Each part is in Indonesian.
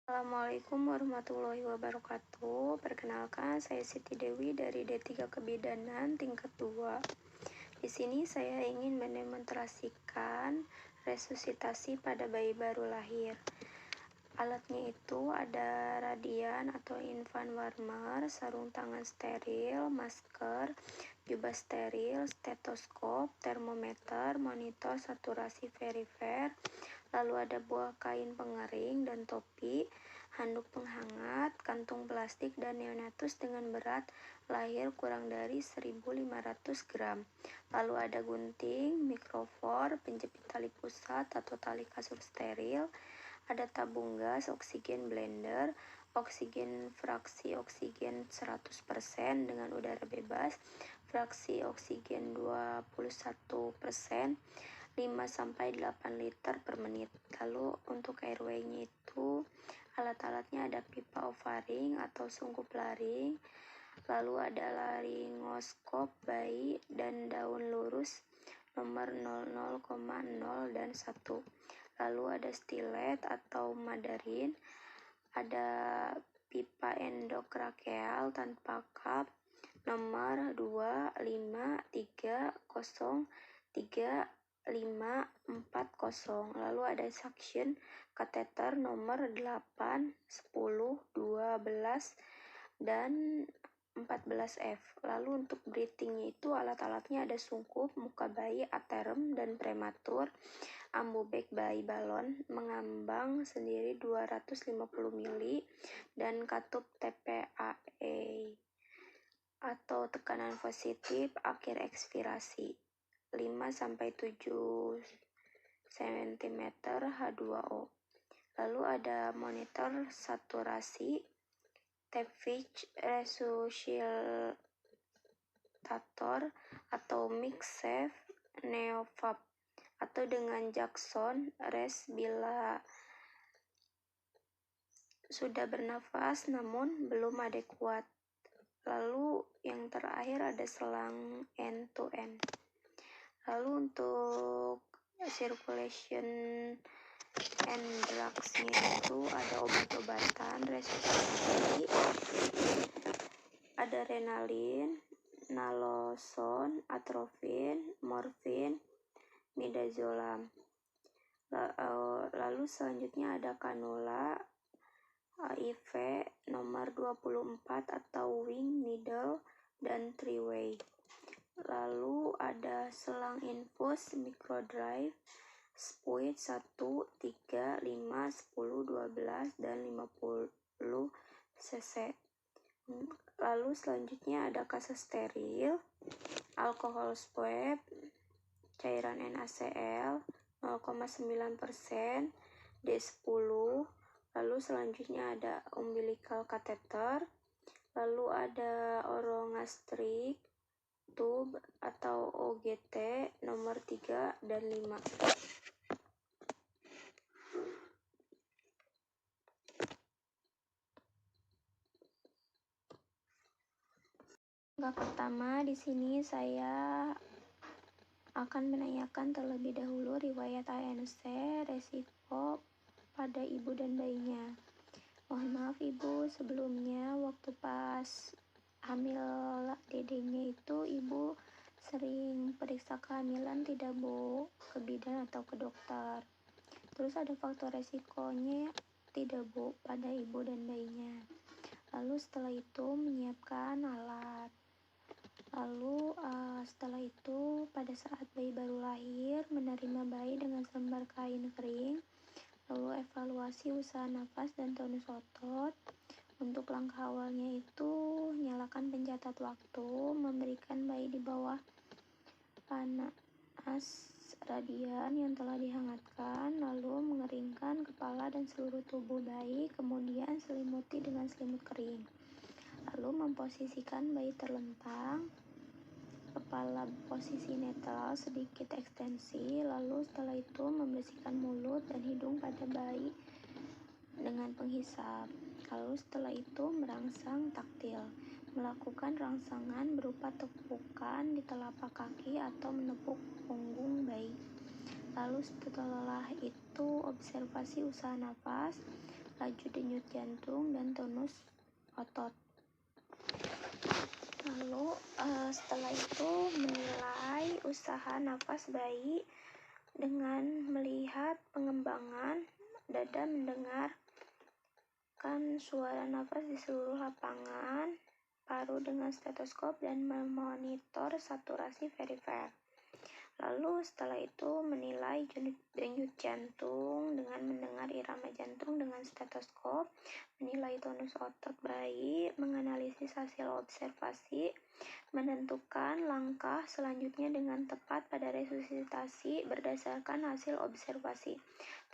Assalamualaikum warahmatullahi wabarakatuh. Perkenalkan, saya Siti Dewi dari D3 Kebidanan tingkat 2. Di sini saya ingin mendemonstrasikan resusitasi pada bayi baru lahir. Alatnya itu ada radian atau infant warmer, sarung tangan steril, masker, jubah steril, stetoskop, termometer, monitor saturasi verifer, lalu ada buah kain pengering dan topi, handuk penghangat, kantung plastik, dan neonatus dengan berat lahir kurang dari 1.500 gram. Lalu ada gunting, mikrofor, penjepit tali pusat atau tali kasur steril, ada tabung gas, oksigen blender, oksigen fraksi oksigen 100% dengan udara bebas, fraksi oksigen 21%, 5-8 liter per menit. Lalu untuk airway-nya itu alat-alatnya ada pipa ovaring atau sungkup laring, lalu ada laringoskop bayi dan daun lurus nomor 00,0 dan 1. Lalu ada stilet atau madarin, ada pipa endokrakeal tanpa kap nomor 25303 lalu ada suction kateter nomor 8, 10, 12, dan 14F. Lalu untuk breathingnya itu alat-alatnya ada sungkup, muka bayi, aterem dan prematur, ambu bag bayi balon, mengambang sendiri 250 ml, dan katup TPAE atau tekanan positif akhir ekspirasi 5-7 cm H2O. Lalu ada monitor saturasi, Tapwich resuscitator atau MixSafe Neovap atau dengan Jackson Rest bila sudah bernafas namun belum adekuat. Lalu yang terakhir ada selang end-to-end. Lalu untuk circulation and drugs-nya itu ada obat-obatan resusitasi, ada renalin, naloxone, atropin, morfin, midazolam. Lalu selanjutnya ada kanula HIV nomor 24 atau wing, middle, dan three-way. Lalu ada selang infus, microdrive, spuit 1, 3, 5, 10, 12, dan 50 cc. Lalu selanjutnya ada kasus steril, alkohol swab, cairan NaCl 0,9%, D10. Lalu selanjutnya ada umbilical catheter, lalu ada orogastrik tube atau OGT nomor 3 dan 5. Langkah pertama di sini saya akan menanyakan terlebih dahulu riwayat ANC resiko pada ibu dan bayinya. Mohon maaf ibu, sebelumnya waktu pas hamil dedenya itu ibu sering periksa kehamilan tidak bu, ke bidan atau ke dokter. Terus ada faktor resikonya tidak bu pada ibu dan bayinya. Lalu setelah itu menyiapkan alat. Lalu setelah itu pada saat bayi baru lahir menerima bayi dengan selembar kain kering, lalu evaluasi usaha nafas dan tonus otot. Untuk langkah awalnya itu nyalakan pencatat waktu, memberikan bayi di bawah panas radian yang telah dihangatkan, lalu mengeringkan kepala dan seluruh tubuh bayi, kemudian selimuti dengan selimut kering. Lalu memposisikan bayi terlentang, kepala posisi netral, sedikit ekstensi, lalu setelah itu membersihkan mulut dan hidung pada bayi dengan penghisap. Lalu setelah itu merangsang taktil, melakukan rangsangan berupa tepukan di telapak kaki atau menepuk punggung bayi. Lalu setelah itu observasi usaha nafas, laju denyut jantung, dan tonus otot. Lalu setelah itu menilai usaha nafas bayi dengan melihat pengembangan dada, mendengarkan suara nafas di seluruh lapangan paru dengan stetoskop, dan memonitor saturasi perifer. Lalu setelah itu menilai denyut jantung dengan mendengar irama jantung dengan stetoskop, menilai tonus otot bayi, menganalisis hasil observasi, menentukan langkah selanjutnya dengan tepat pada resusitasi berdasarkan hasil observasi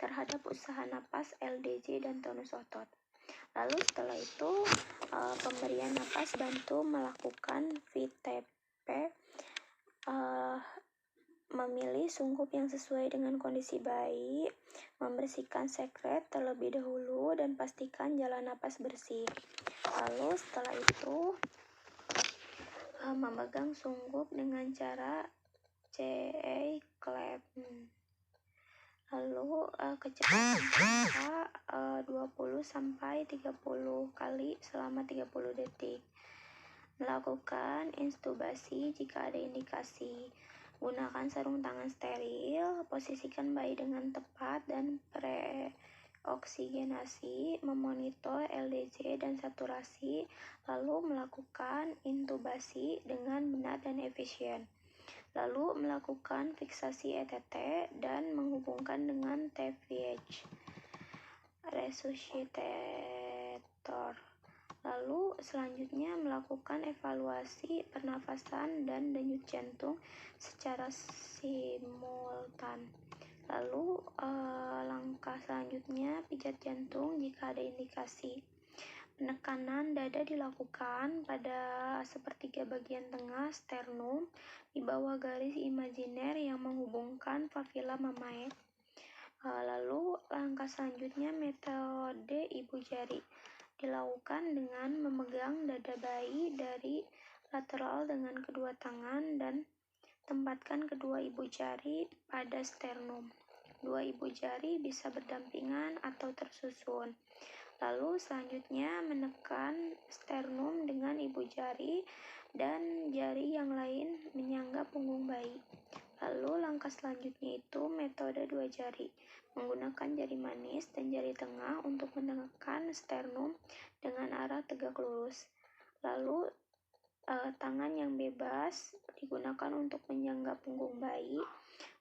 terhadap usaha napas, LDJ, dan tonus otot. Lalu setelah itu pemberian napas bantu melakukan VTP, memilih sungkup yang sesuai dengan kondisi bayi, membersihkan sekret terlebih dahulu, dan pastikan jalan napas bersih. Lalu setelah itu memegang sungkup dengan cara CA clap. Lalu kecepatan pompa 20-30 kali selama 30 detik. Melakukan intubasi jika ada indikasi. Gunakan sarung tangan steril, posisikan bayi dengan tepat dan preoksigenasi, memonitor LDJ dan saturasi, lalu melakukan intubasi dengan benar dan efisien. Lalu melakukan fiksasi ETT dan menghubungkan dengan TVH resuscitator. Lalu selanjutnya melakukan evaluasi pernafasan dan denyut jantung secara simultan. Lalu langkah selanjutnya pijat jantung jika ada indikasi. Penekanan dada dilakukan pada sepertiga bagian tengah sternum di bawah garis imajiner yang menghubungkan papilla mamae. Lalu langkah selanjutnya metode ibu jari dilakukan dengan memegang dada bayi dari lateral dengan kedua tangan dan tempatkan kedua ibu jari pada sternum. Dua ibu jari bisa berdampingan atau tersusun. Lalu selanjutnya menekan sternum dengan ibu jari dan jari yang lain menyangga punggung bayi. Lalu langkah selanjutnya itu metode dua jari, menggunakan jari manis dan jari tengah untuk menekan sternum dengan arah tegak lurus. Lalu tangan yang bebas digunakan untuk menyangga punggung bayi.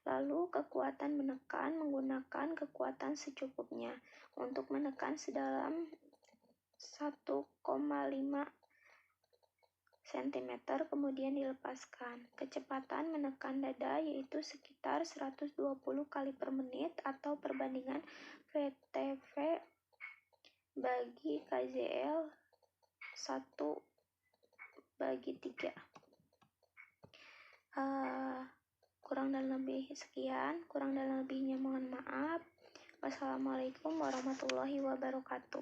Lalu kekuatan menekan menggunakan kekuatan secukupnya untuk menekan sedalam 1,5 cm, kemudian dilepaskan. Kecepatan menekan dada yaitu sekitar 120 kali per menit atau perbandingan VTV bagi KZL 1/3. Kurang dan lebih sekian, kurang dan lebihnya mohon maaf. Wassalamualaikum warahmatullahi wabarakatuh.